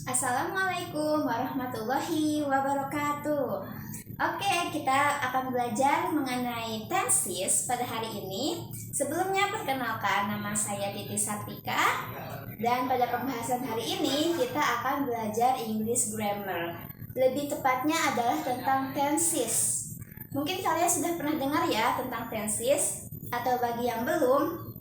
Assalamualaikum warahmatullahi wabarakatuh. Oke, kita akan belajar mengenai tenses pada hari ini. Sebelumnya perkenalkan, nama saya Titi Sartika. Dan pada pembahasan hari ini kita akan belajar English grammar. Lebih tepatnya adalah tentang tenses. Mungkin kalian sudah pernah dengar ya tentang tenses, atau bagi yang belum,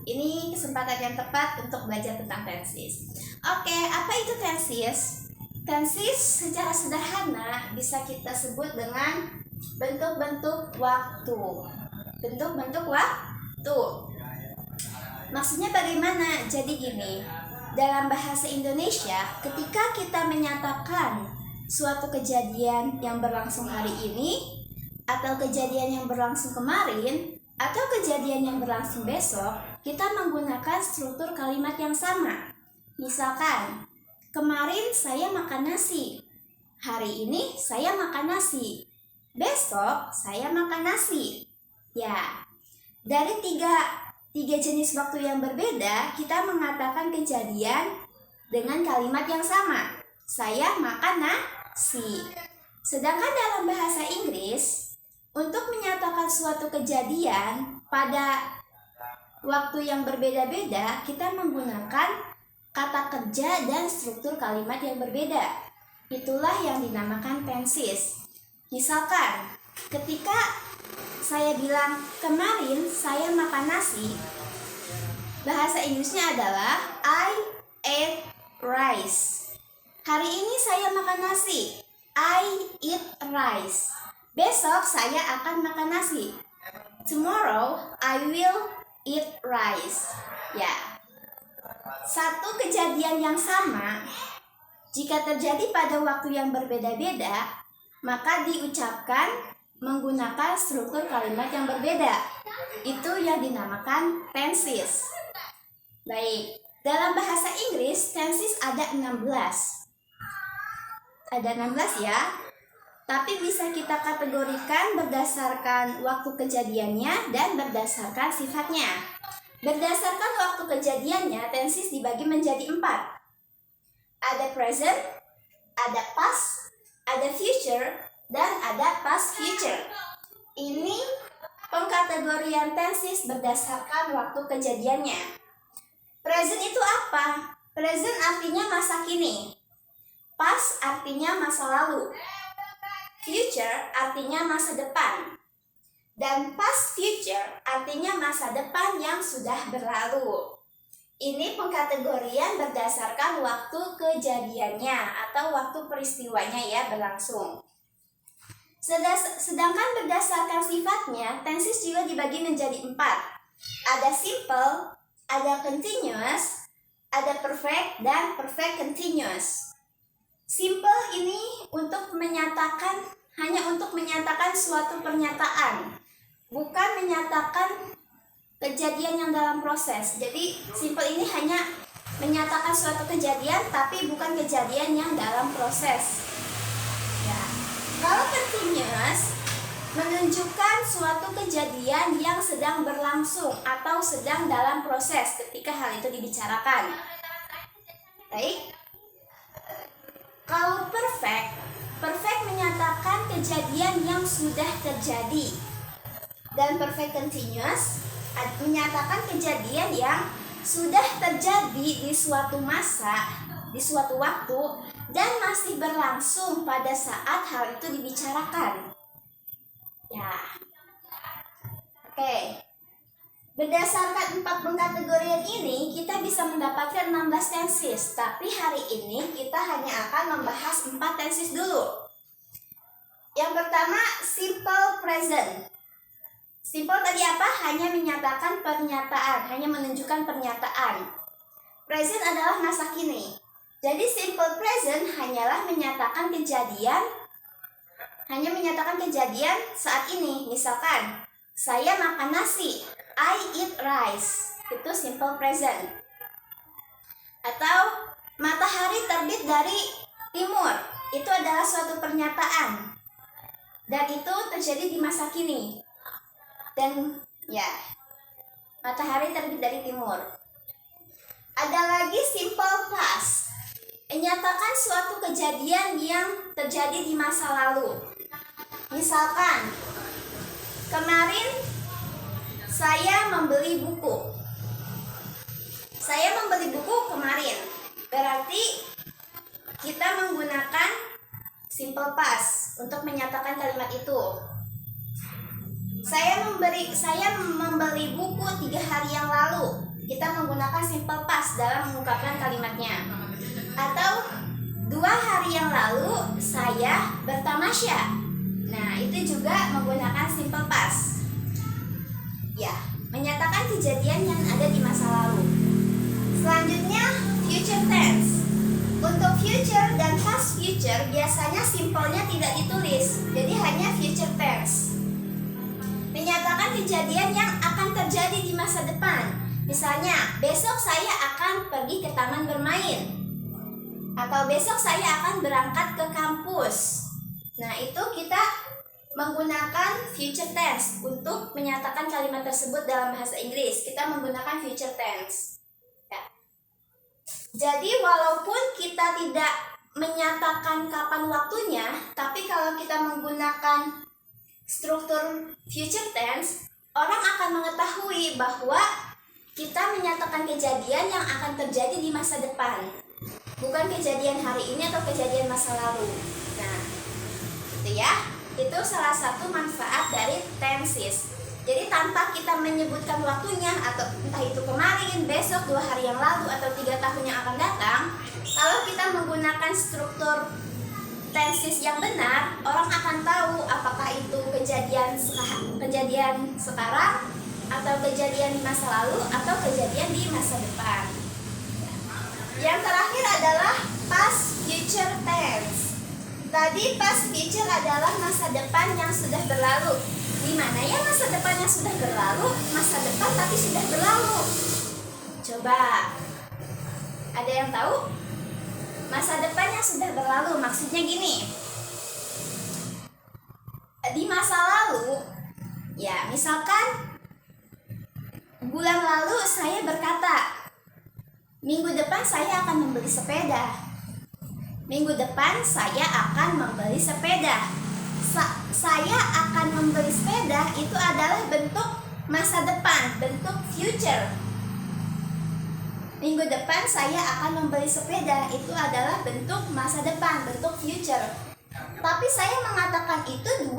ini kesempatan yang tepat untuk belajar tentang tenses. Oke, apa itu tenses? Tenses secara sederhana bisa kita sebut dengan bentuk-bentuk waktu. Bentuk-bentuk waktu. Maksudnya bagaimana? Jadi gini, dalam bahasa Indonesia, ketika kita menyatakan suatu kejadian yang berlangsung hari ini, atau kejadian yang berlangsung kemarin, atau kejadian yang berlangsung besok, kita menggunakan struktur kalimat yang sama. Misalkan, kemarin saya makan nasi, hari ini saya makan nasi, besok saya makan nasi. Ya, dari tiga jenis waktu yang berbeda, kita mengatakan kejadian dengan kalimat yang sama. Saya makan nasi. Sedangkan dalam bahasa Inggris, untuk menyatakan suatu kejadian pada waktu yang berbeda-beda, kita menggunakan kata kerja dan struktur kalimat yang berbeda. Itulah yang dinamakan tenses. Misalkan, ketika saya bilang kemarin saya makan nasi, bahasa Inggrisnya adalah I ate rice. Hari ini saya makan nasi, I eat rice. Besok saya akan makan nasi, tomorrow I will eat rice. Ya, satu kejadian yang sama, jika terjadi pada waktu yang berbeda-beda, maka diucapkan menggunakan struktur kalimat yang berbeda. Itu yang dinamakan tenses. Baik, dalam bahasa Inggris, tenses ada 16. Ada 16 ya. Tapi bisa kita kategorikan berdasarkan waktu kejadiannya dan berdasarkan sifatnya. Berdasarkan waktu kejadiannya, tenses dibagi menjadi 4. Ada present, ada past, ada future, dan ada past future. Ini pengkategorian tenses berdasarkan waktu kejadiannya. Present itu apa? Present artinya masa kini. Past artinya masa lalu. Future artinya masa depan. Dan past future artinya masa depan yang sudah berlalu. Ini pengkategorian berdasarkan waktu kejadiannya atau waktu peristiwanya ya berlangsung. Sedangkan berdasarkan sifatnya, tenses juga dibagi menjadi 4. Ada simple, ada continuous, ada perfect, dan perfect continuous. Simple ini hanya untuk menyatakan suatu pernyataan, bukan menyatakan kejadian yang dalam proses. Jadi simple ini hanya menyatakan suatu kejadian tapi bukan kejadian yang dalam proses. Ya. Kalau continuous menunjukkan suatu kejadian yang sedang berlangsung atau sedang dalam proses ketika hal itu dibicarakan. Baik. Kalau perfect menyatakan kejadian yang sudah terjadi. Dan perfect continuous menyatakan kejadian yang sudah terjadi di suatu masa, di suatu waktu, dan masih berlangsung pada saat hal itu dibicarakan. Ya. Oke. Berdasarkan 4 pengkategorian ini, kita bisa mendapatkan 16 tenses. Tapi hari ini kita hanya akan membahas 4 tenses dulu. Yang pertama, simple present. Simple tadi apa? Hanya menyatakan pernyataan, hanya menunjukkan pernyataan. Present adalah masa kini. Jadi simple present hanyalah menyatakan kejadian saat ini. Misalkan, saya makan nasi, I eat rice. Itu simple present. Atau matahari terbit dari timur. Itu adalah suatu pernyataan. Dan itu terjadi di masa kini. Dan ya, matahari terbit dari timur. Ada lagi simple past. menyatakan suatu kejadian yang terjadi di masa lalu. Misalkan, kemarin saya membeli buku. Saya membeli buku kemarin. Berarti kita menggunakan simple past untuk menyatakan kalimat itu. Saya membeli buku 3 hari yang lalu. Kita menggunakan simple past dalam mengungkapkan kalimatnya. Atau 2 hari yang lalu saya bertamasya. Nah, itu juga menggunakan simple past. Ya, menyatakan kejadian yang ada di masa lalu. Selanjutnya, future tense. Untuk future dan past future biasanya simpelnya tidak ditulis, jadi hanya future tense. Menyatakan kejadian yang akan terjadi di masa depan. Misalnya, besok saya akan pergi ke taman bermain. Atau besok saya akan berangkat ke kampus. Nah, itu kita menggunakan future tense untuk menyatakan kalimat tersebut dalam bahasa Inggris. Kita menggunakan future tense. Ya. Jadi, walaupun kita tidak menyatakan kapan waktunya, tapi kalau kita menggunakan struktur future tense, orang akan mengetahui bahwa kita menyatakan kejadian yang akan terjadi di masa depan, bukan kejadian hari ini atau kejadian masa lalu. Nah, itu ya, itu salah satu manfaat dari tenses. Jadi tanpa kita menyebutkan waktunya, atau entah itu kemarin, besok, 2 hari yang lalu, atau 3 tahun yang akan datang, kalau kita menggunakan struktur tenses yang benar, orang akan tahu apakah itu kejadian sekarang, atau kejadian di masa lalu, atau kejadian di masa depan. Yang terakhir adalah past future tense. Tadi past future adalah masa depan yang sudah berlalu. Di mana ya masa depan yang sudah berlalu? Masa depan tapi sudah berlalu. Coba, ada yang tahu? Masa depan yang sudah berlalu maksudnya gini. Di masa lalu, ya misalkan bulan lalu saya berkata, minggu depan saya akan membeli sepeda. Minggu depan saya akan membeli sepeda. Saya akan membeli sepeda itu adalah bentuk masa depan, bentuk future. Minggu depan saya akan membeli sepeda itu adalah bentuk masa depan, bentuk future. Tapi saya mengatakan itu 1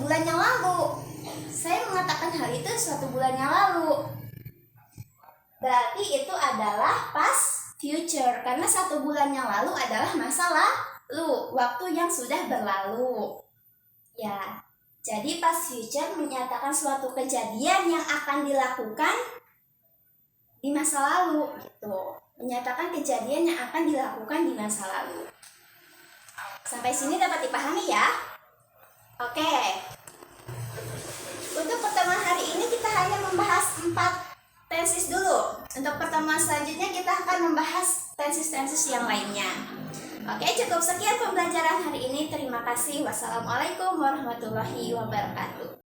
bulan yang lalu. Saya mengatakan hal itu 1 bulan yang lalu. Berarti itu adalah past future, karena 1 bulan yang lalu adalah masa lalu, waktu yang sudah berlalu. Ya, jadi past future menyatakan suatu kejadian yang akan dilakukan di masa lalu, gitu. Menyatakan kejadian yang akan dilakukan di masa lalu. Sampai sini dapat dipahami ya? Oke. Untuk pertemuan hari ini kita hanya membahas 4 tenses dulu. Untuk pertemuan selanjutnya kita akan membahas tenses-tenses yang lainnya. Oke, cukup sekian pembelajaran hari ini. Terima kasih. Wassalamualaikum warahmatullahi wabarakatuh.